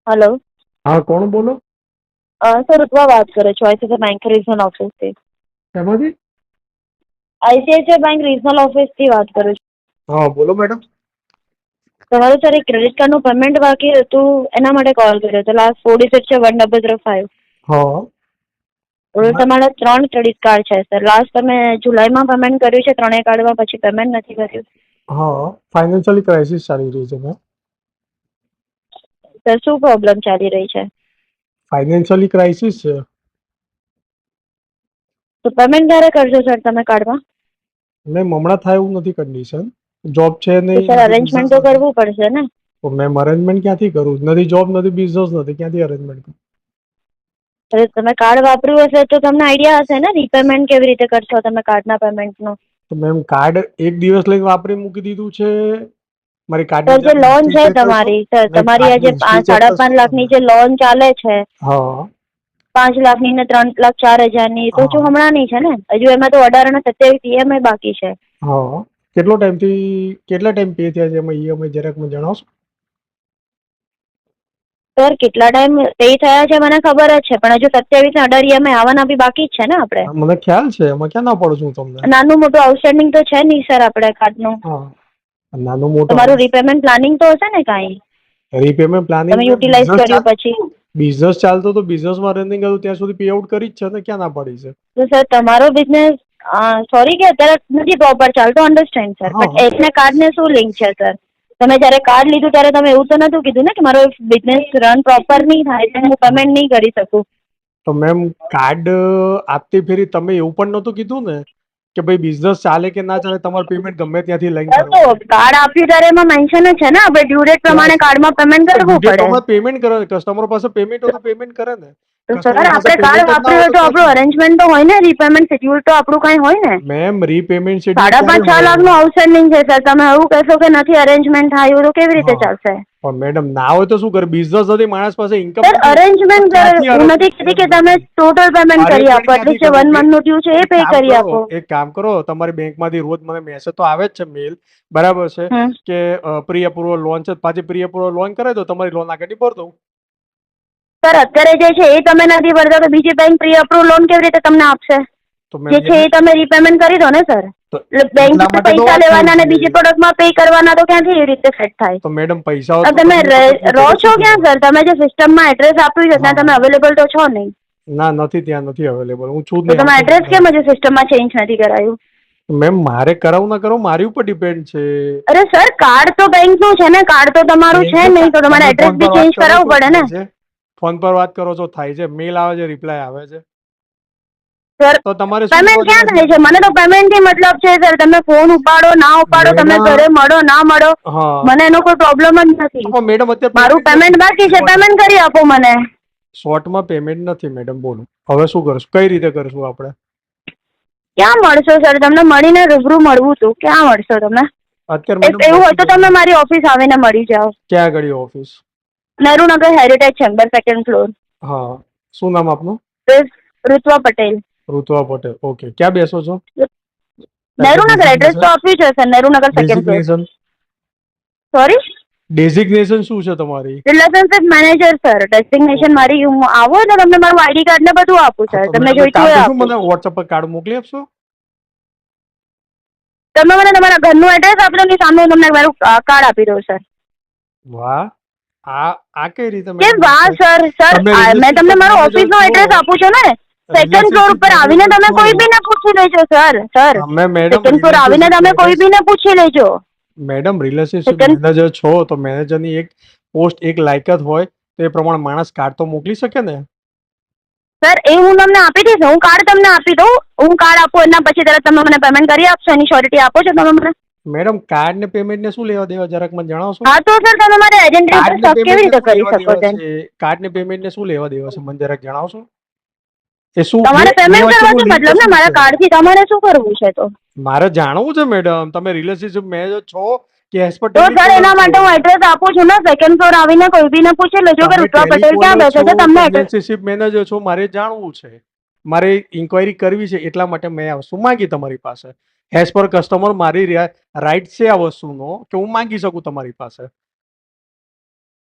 Hello. हाँ कौन बोलो? सर रुतवा बात करो છો આઈસીઆઈસીઆઈ બેંક રિજનલ ઓફિસથી। એમાંથી? આઈસીઆઈસીઆઈ બેંક રિજનલ ઓફિસથી વાત કરું છું। હા બોલો મેડમ। તમારું સર એક ક્રેડિટ કાર્ડનું પેમેન્ટ બાકી હતું એના માટે કોલ કર્યો હતો। લાસ્ટ 4 ડિજિટ છે 1005। હા તમારા 3 ક્રેડિટ કાર્ડ છે સર। લાસ્ટ તમે જુલાઈમાં પેમેન્ટ કર્યું છે ત્રણેય કાર્ડમાં, પછી પેમેન્ટ નથી કર્યું। હા ફાઇનાન્શિયલી ક્રાઇસિસ ચાલી રહી છે મેમ। સર શું પ્રોબ્લેમ ચાલી રહી છે? ફાઇનાન્શિયલી ક્રાઇસિસ છે। તો પેમેન્ટ ક્યારે કરશો સર તમે કાર્ડમાં? મેમ હમણાં થાય એવું નથી કન્ડિશન। જોબ છે તો નહીં, સર નથી બિઝનેસ અરેન્જમેન્ટ તો નથી। કરવું પડશે ને। તો મેમ અરેન્જમેન્ટ ક્યાંથી કરું? નથી જોબ, નથી બિઝનેસ, નથી, ક્યાંથી અરેન્જમેન્ટ કરું? અરે તમે કાર્ડ વાપર્યું હશે તો તમને આઈડિયા હશે ને રીપેમેન્ટ કેવી રીતે કરશો તમે કાર્ડના પેમેન્ટનું। તો મેમ કાર્ડ એક દિવસ લઈને વાપરી મૂકી દીધું છે। મારી કાર્ડની સર જે જરા લોન હિસ્ટ્રી છે ચેક કરશો? તમારી, સર નહીં, તમારી આ જે કાર્ડની હિસ્ટ્રી ચેક કરશો 5.5 લાખની તમે? જે લોન ચાલે છે, હા 5 લાખની ને 3,04,000ની, તો હા જો હમણાંની છે ને, હજુ એમાં તો 18 અને 27 ઈએમઆઈ બાકી છે। હા કેટલા ટાઈમ પે થયા છે એમાં ઈએમઆઈ જરાક મને જણાવશો? સર કેટલા ટાઈમ પે થયા છે મને ખબર જ છે, પણ હજુ 27 ને 18 ઈએમઆઈ આવવાના બી બાકી જ છે ને આપણે। હા, મને ખ્યાલ છે, એમાં ક્યાં ના પડું છું તમને। નાનું મોટું આઉટસ્ટેન્ડિંગ તો છે નહીં સર આપણે કાર્ડનું। હા નાનું મોટું તમારું રીપેમેન્ટ પ્લાનિંગ તો હશે ને કાંઈ, રીપેમેન્ટ પ્લાનિંગ તમે મેં યુટિલાઇઝ કર્યું પછી? બિઝનેસ ચાલતો તો બિઝનેસમાં રનિંગ હતું ત્યાં સુધી પે આઉટ કરી જ છે ને, ક્યાં ના પડી છે? તો સર તમારો બિઝનેસ, સોરી કે અત્યારે નથી પ્રોપર ચાલતો, અન્ડરસ્ટેન્ડ સર, હા બટ એકને કાર્ડને શું લિંક છે સર? તમે જ્યારે કાર્ડ લીધું ત્યારે તમે એવું તો નહોતું કીધું ને કે મારો બિઝનેસ રન પ્રોપર નહીં થાય તો હું પેમેન્ટ નહીં કરી શકું। તો મેમ કાર્ડ આપતી ફેરી તમે એવું પણ નહોતું કીધું ને કે ભાઈ બિઝનેસ ચાલે કે ના ચાલે તમારું પેમેન્ટ ગમે ત્યાંથી લઈને સર તો કરવાનું? કાર્ડ આપ્યું ત્યારે એમાં મેન્શન જ છે ને આપણે ડ્યુ ડેટ પ્રમાણે કાર્ડમાં પેમેન્ટ કરવું ડ્યુ પડે। ડેટ પેમેન્ટ કરે, કસ્ટમર પાસે પેમેન્ટ હોય તો પેમેન્ટ કરે ને। તો સર કસ્ટમર પાસે આપણે કાર્ડ પેમેન્ટ જ ના વાપર્યું હોય હોય તો તો આપણું ક્યાંથી? અરેન્જમેન્ટ તો હોય ને, રીપેમેન્ટ શેડ્યુલ તો આપણું કાંઈ હોય ને। મેમ રીપેમેન્ટ શેડ્યુલ ક્યારે 5.5-6 હોય? લાખનું આઉટસ્ટેન્ડિંગ છે સર, તમે એવું કહેશો કે નથી અરેન્જમેન્ટ થયું તો કેવી રીતે હા ચાલશે? પણ મેડમ ના હોય તો શું કરે? બિઝનેસ નથી, માણસ પાસે ઇન્કમ સર નથી, તો અરેન્જમેન્ટ સર, ક્યાંથી હું નથી અરેન્જમેન્ટ કહેતી એમ કે તમે નથી? ટોટલ પેમેન્ટ કરી અરેન્જમેન્ટ આપો, ક્યાંથી એટલીસ્ટ જે કરું? 1 મંથનું ડ્યુ છે એ એક પે કામ કરી કરો, આપો। તમારી બેંકમાંથી રોજ મને મેસેજ તો આવે જ છે, મેલ બરાબર છે હમ કે પ્રી અપ્રુવલ લોન છે, પાછી પ્રી અપ્રુવલ લોન કરાવી દો, તમારી લોન આગળની ભર દઉં। સર અત્યારે જે છે એ તમે નથી ભરતા તો બીજી બેંક પ્રી અપ્રુવ લોન કેવી રીતે તમને આપશે? તો જે મેમ છે એ તમે રીપેમેન્ટ કરી દો ને સર। તો એટલે એટલા બેંકમાં માટે તો પૈસા વાત થઈ લેવાના અને છે। બીજી પ્રોડક્ટમાં પે કરવાના તો ક્યાંથી એવી રીતે સેટ થાય? તો મેડમ પૈસા હોત હવે તો તમે તમને વખત પૂછો રહો તો છો શું ક્યાં કરું? સર? તમે જે સિસ્ટમમાં એડ્રેસ આપ્યું છે ત્યાં હા તમે અવેલેબલ તો છો નહીં। ના નથી, ત્યાં નથી અવેલેબલ, હું છું જ તો નહીં, તમે આવતો જ એડ્રેસ નહીં। કેમ હજુ સિસ્ટમમાં ચેન્જ નથી કરાયું? મેમ મારે કરાવું ના કરાવું મારી ઉપર ડિપેન્ડ છે। અરે સર કાર્ડ તો બેંકનું છે ને, કાર્ડ તો તમારું છે બેંકનું નહીં, તો તમારે તમે એડ્રેસ ફોન બી પર વાત ચેન્જ કરો કરાવવું છો પડે ને। થાય છે, ફોન પર વાત કરો છો થાય છે, મેલ આવે છે, રિપ્લાય આવે છે, સર તો તમારે શું પેમેન્ટ લેવા ક્યાં દેવા છે થાય છે? એમાં? મને તો પેમેન્ટથી મતલબ છે સર, તમે ફોન ઉપાડો ના ઉપાડો, તમે ઘરે મેડમ મળો ના મળો, હા મને એનો કોઈ પ્રોબ્લેમ જ નથી। પણ મેડમ અત્યારે મારું પેમેન્ટ નથી બાકી છે, શોર્ટ પેમેન્ટ કરી આપો મને। શોર્ટમાં પેમેન્ટ નથી મેડમ, બોલો હવે શું કરશું? કઈ રીતે કરશું આપણે? ક્યાં મળશો સર? તમને મળીને રૂબરૂ મળવું હતું, ક્યાં મળશો તમે? અત્યારે મેડમ એવું હોય તો પોસિબલ તમે નથી। મારી ઓફિસ આવીને મળી જાઓ। ક્યાં આગળ office? Nehru Nagar heritage chamber, 2nd floor. હા શું નામ આપનું? ઋત્વા પટેલ। ઋત્વા પટેલ, ઓકે। ક્યાં બેસો છો? નહેરુનગર એડ્રેસ તો આપ્યું છે sir, Nehru Nagar 2nd floor. Designation sorry? Designation શું છે તમારી? Relationship manager sir, destination okay મારી, હું આવો એટલે તમને મારું આઈડી કાર્ડ ને બધું આપું હા સર, તો તમને મેડમ એક જોઈતું કામ હોય કરશો, આપું। મને વોટ્સઅપ પર કાર્ડ મોકલી આપશો? તમે મને તમારા ઘરનું એડ્રેસ આપો ને સામે હું તમને મારું કાર્ડ આપી દઉં સર। વાહ, આ કઈ રીતે કેમ મેડમ વાત વાહ છે? સર? સર તમે મેં તમને રિલેશનશિપ મારું મેનેજર ઓફિસનો છો, એડ્રેસ આપું છું ને, 2nd ફ્લોર રિલેશનશિપ ઉપર આવીને મેનેજર તમે છો, કોઈ બીને પૂછી લેજો સર। સર અમે મેડમ 2nd ફ્લોર આવીને રિલેશનશિપ તમે કોઈ મેનેજ બીને પૂછી લેજો। મેડમ રિલેશનશિપ સેકન્ડ મેનેજર છો તો મેનેજરની એક પોસ્ટ, એક લાયકાત હોય તો એ પ્રમાણે માણસ કાર્ડ તો મોકલી શકે ને? સર એ હું તમને આપી દઈશ, હું કાર્ડ તમને આપી દઉં, હું કાર્ડ આપું એના પછી તરત તમે મને પેમેન્ટ કરી આપશો, એની શ્યોરિટી આપો છો તમે મને? મેડમ કાર્ડ ને પેમેન્ટ ને શું લેવા દેવા, જરાક મને જણાવશો? હા તો સર તમે મારે આઈડેન્ટિટી પર કાર્ડ ને શક કેવી પેમેન્ટ ને રીતે શું કરી લેવા શકો દેવા છો? છે? કાર્ડ ને પેમેન્ટ ને શું લેવા દેવા છે, મને જરાક જણાવશો? એ શું બે તમારે બે પેમેન્ટ વચ્ચેનું કરવાથી લિંક મતલબ ને, શું મારા છે? કાર્ડથી તમારે શું કરવું છે તો? મારે જાણવું છે મેડમ, તમે રિલેશનશિપ મેનેજર છો કે એઝ પર તો સર ટેલિકોલર એના છો? માટે હું એડ્રેસ આપું છું ને, 2nd ફ્લોર આવીને કોઈ બીને પૂછી લેજો કે તમે ઋત્વા પટેલ ક્યાં ટેલિકોલર બેસે છો છે, કે તમને એડ્રેસ। રિલેશનશિપ મેનેજર છો, મારે જાણવું છે, મારે ઇન્ક્વાયરી કરવી છે, એટલા માટે મેં આ વસ્તુ માંગી તમારી પાસે। એઝ પર કસ્ટમર મારી રાઈટ છે આ વસ્તુનો કે હું માંગી શકું તમારી પાસે।